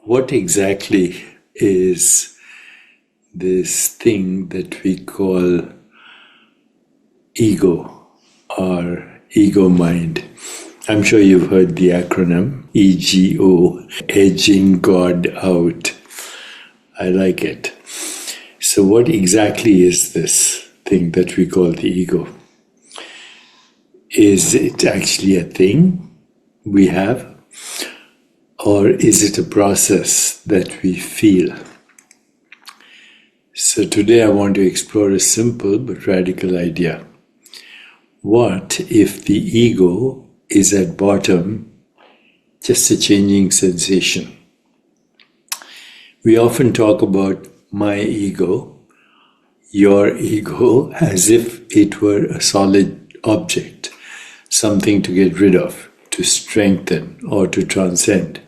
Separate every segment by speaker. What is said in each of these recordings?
Speaker 1: What exactly is this thing that we call ego or ego mind? I'm sure you've heard the acronym EGO, edging God out. I like it. So what exactly is this thing that we call the ego? Is it actually a thing we have? Or is it a process that we feel? So today I want to explore a simple but radical idea. What if the ego is at bottom just a changing sensation? We often talk about my ego, your ego, as if it were a solid object, something to get rid of, to strengthen, or to transcend.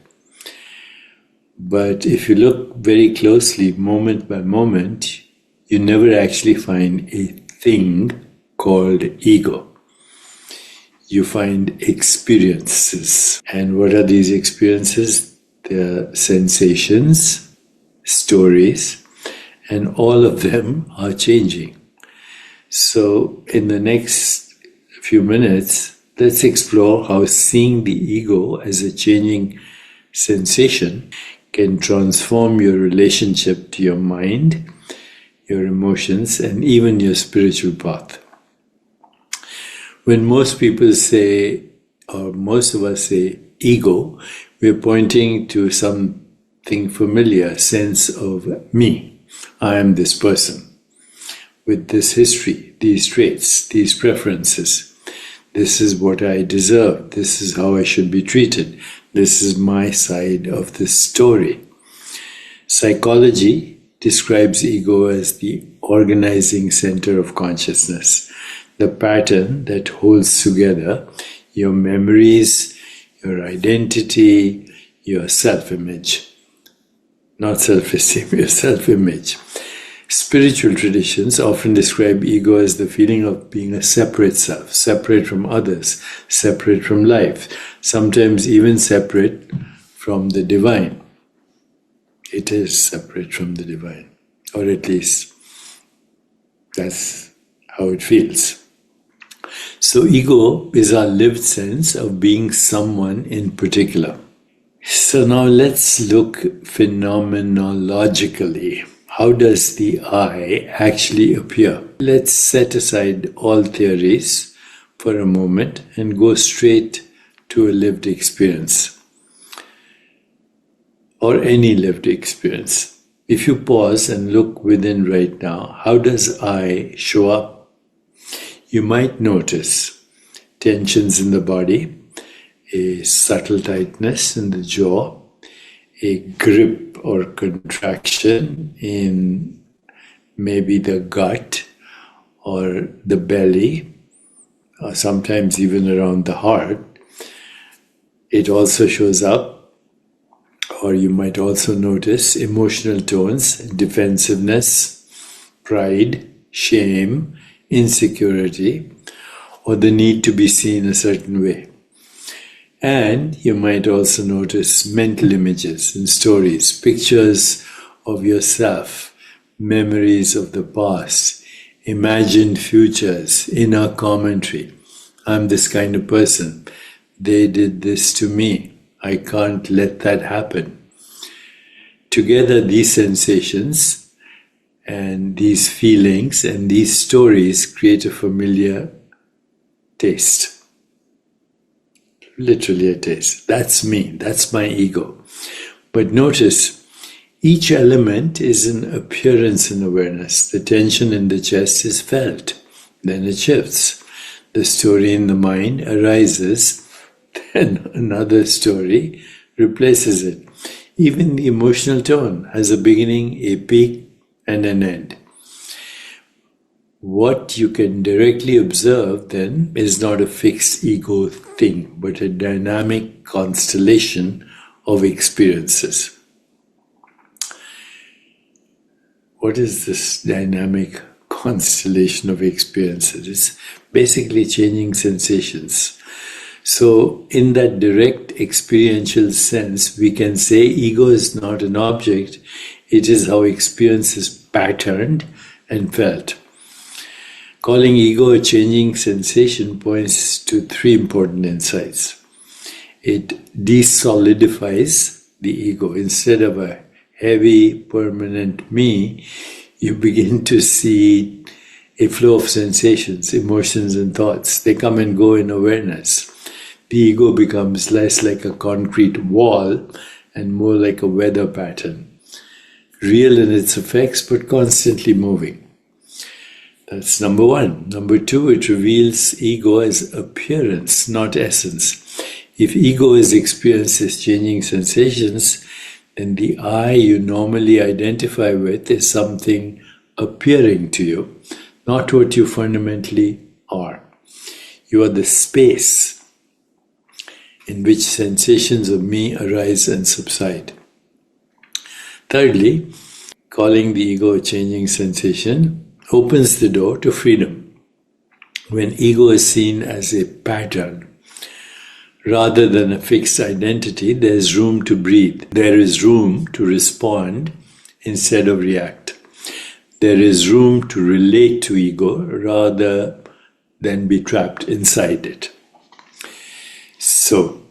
Speaker 1: But if you look very closely, moment by moment, you never actually find a thing called ego. You find experiences. And what are these experiences? They're sensations, stories, and all of them are changing. So in the next few minutes, let's explore how seeing the ego as a changing sensation can transform your relationship to your mind, your emotions, and even your spiritual path. When most people say, or most of us say, ego, we're pointing to something familiar, a sense of me. I am this person with this history, these traits, these preferences. This is what I deserve. This is how I should be treated. This is my side of the story. Psychology describes ego as the organizing center of consciousness, the pattern that holds together your memories, your identity, your self-image. Not self-esteem, your self-image. Spiritual traditions often describe ego as the feeling of being a separate self, separate from others, separate from life, sometimes even separate from the divine. It is separate from the divine, or at least that's how it feels. So ego is our lived sense of being someone in particular. So now let's look phenomenologically. How does the I actually appear? Let's set aside all theories for a moment and go straight to a lived experience, or any lived experience. If you pause and look within right now, how does I show up? You might notice tensions in the body, a subtle tightness in the jaw, a grip or contraction in maybe the gut or the belly, or sometimes even around the heart. It also shows up, or you might also notice emotional tones, defensiveness, pride, shame, insecurity, or the need to be seen a certain way. And you might also notice mental images and stories, pictures of yourself, memories of the past, imagined futures, inner commentary. I'm this kind of person. They did this to me. I can't let that happen. Together, these sensations and these feelings and these stories create a familiar taste. Literally a taste. That's me. That's my ego. But notice, each element is an appearance in awareness. The tension in the chest is felt. Then it shifts. The story in the mind arises. Then another story replaces it. Even the emotional tone has a beginning, a peak, and an end. What you can directly observe then is not a fixed ego thing, but a dynamic constellation of experiences. What is this dynamic constellation of experiences? It's basically changing sensations. So, in that direct experiential sense, we can say ego is not an object, it is how experience is patterned and felt. Calling ego a changing sensation points to three important insights. It desolidifies the ego. Instead of a heavy, permanent me, you begin to see a flow of sensations, emotions, and thoughts. They come and go in awareness. The ego becomes less like a concrete wall and more like a weather pattern, real in its effects but constantly moving. That's number one. Number two, it reveals ego as appearance, not essence. If ego is experienced as changing sensations, then the I you normally identify with is something appearing to you, not what you fundamentally are. You are the space in which sensations of me arise and subside. Thirdly, calling the ego a changing sensation opens the door to freedom. When ego is seen as a pattern rather than a fixed identity, there is room to breathe. There is room to respond instead of react. There is room to relate to ego rather than be trapped inside it. So,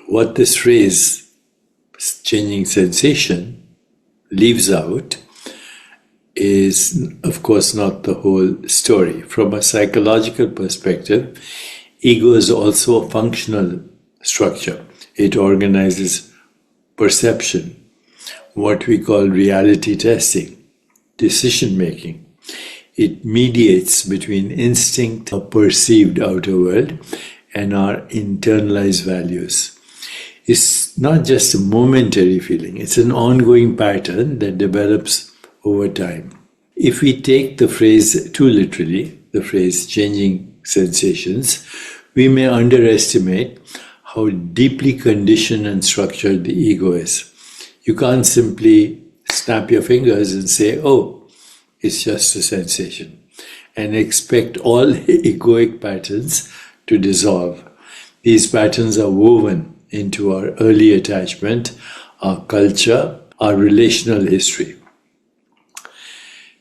Speaker 1: what this phrase, changing sensation, leaves out is, of course, not the whole story. From a psychological perspective, ego is also a functional structure. It organizes perception, what we call reality testing, decision making. It mediates between instinct, a perceived outer world, and our internalized values. It's not just a momentary feeling, it's an ongoing pattern that develops over time. If we take the phrase too literally, the phrase changing sensations, we may underestimate how deeply conditioned and structured the ego is. You can't simply snap your fingers and say, oh, it's just a sensation, and expect all egoic patterns to dissolve. These patterns are woven into our early attachment, our culture, our relational history.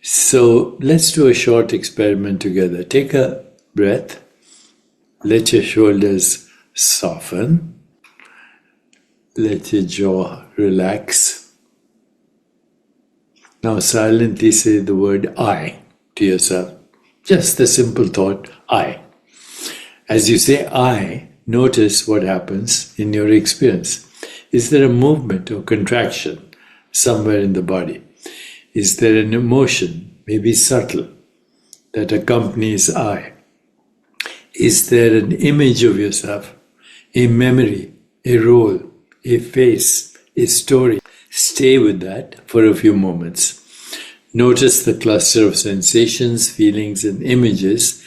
Speaker 1: So let's do a short experiment together. Take a breath. Let your shoulders soften. Let your jaw relax. Now silently say the word I to yourself. Just the simple thought, I. As you say I, notice what happens in your experience. Is there a movement or contraction somewhere in the body? Is there an emotion, maybe subtle, that accompanies I? Is there an image of yourself, a memory, a role, a face, a story? Stay with that for a few moments. Notice the cluster of sensations, feelings, and images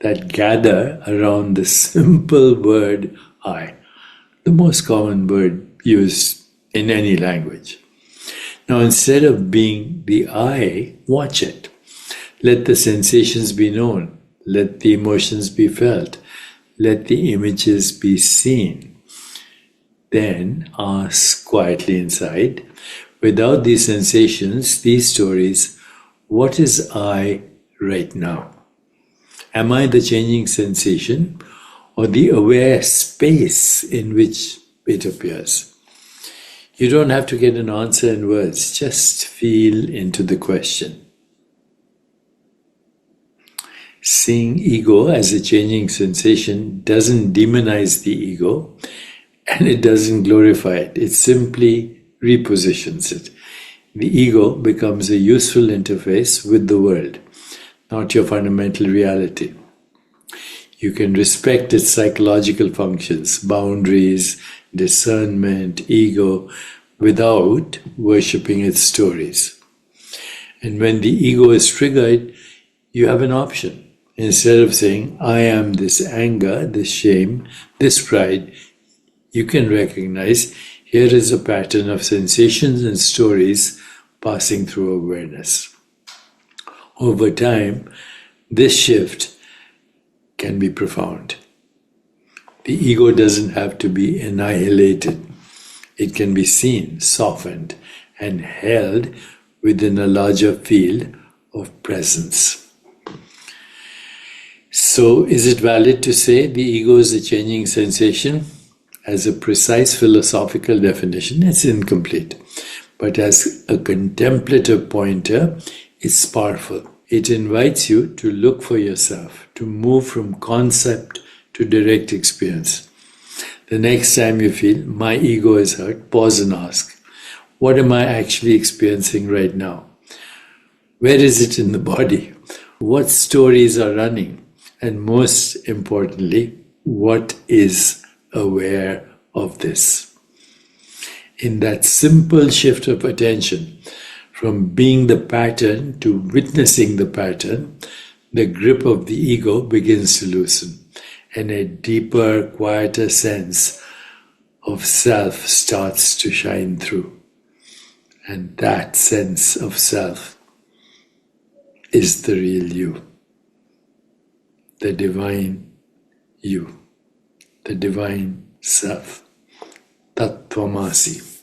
Speaker 1: that gather around the simple word I, the most common word used in any language. Now, instead of being the I, watch it. Let the sensations be known. Let the emotions be felt. Let the images be seen. Then ask quietly inside, without these sensations, these stories, what is I right now? Am I the changing sensation or the aware space in which it appears? You don't have to get an answer in words, just feel into the question. Seeing ego as a changing sensation doesn't demonize the ego and it doesn't glorify it. It simply repositions it. The ego becomes a useful interface with the world, not your fundamental reality. You can respect its psychological functions, boundaries, discernment, ego, without worshipping its stories. And when the ego is triggered, you have an option. Instead of saying, I am this anger, this shame, this pride, you can recognize here is a pattern of sensations and stories passing through awareness. Over time, this shift can be profound. The ego doesn't have to be annihilated. It can be seen, softened, and held within a larger field of presence. So, is it valid to say the ego is a changing sensation? As a precise philosophical definition, it's incomplete. But as a contemplative pointer, it's powerful. It invites you to look for yourself, to move from concept to direct experience. The next time you feel my ego is hurt, pause and ask, what am I actually experiencing right now? Where is it in the body? What stories are running? And most importantly, what is aware of this? In that simple shift of attention, from being the pattern to witnessing the pattern, the grip of the ego begins to loosen, and a deeper, quieter sense of self starts to shine through. And that sense of self is the real you, the divine you, the divine self, Tattvamasi.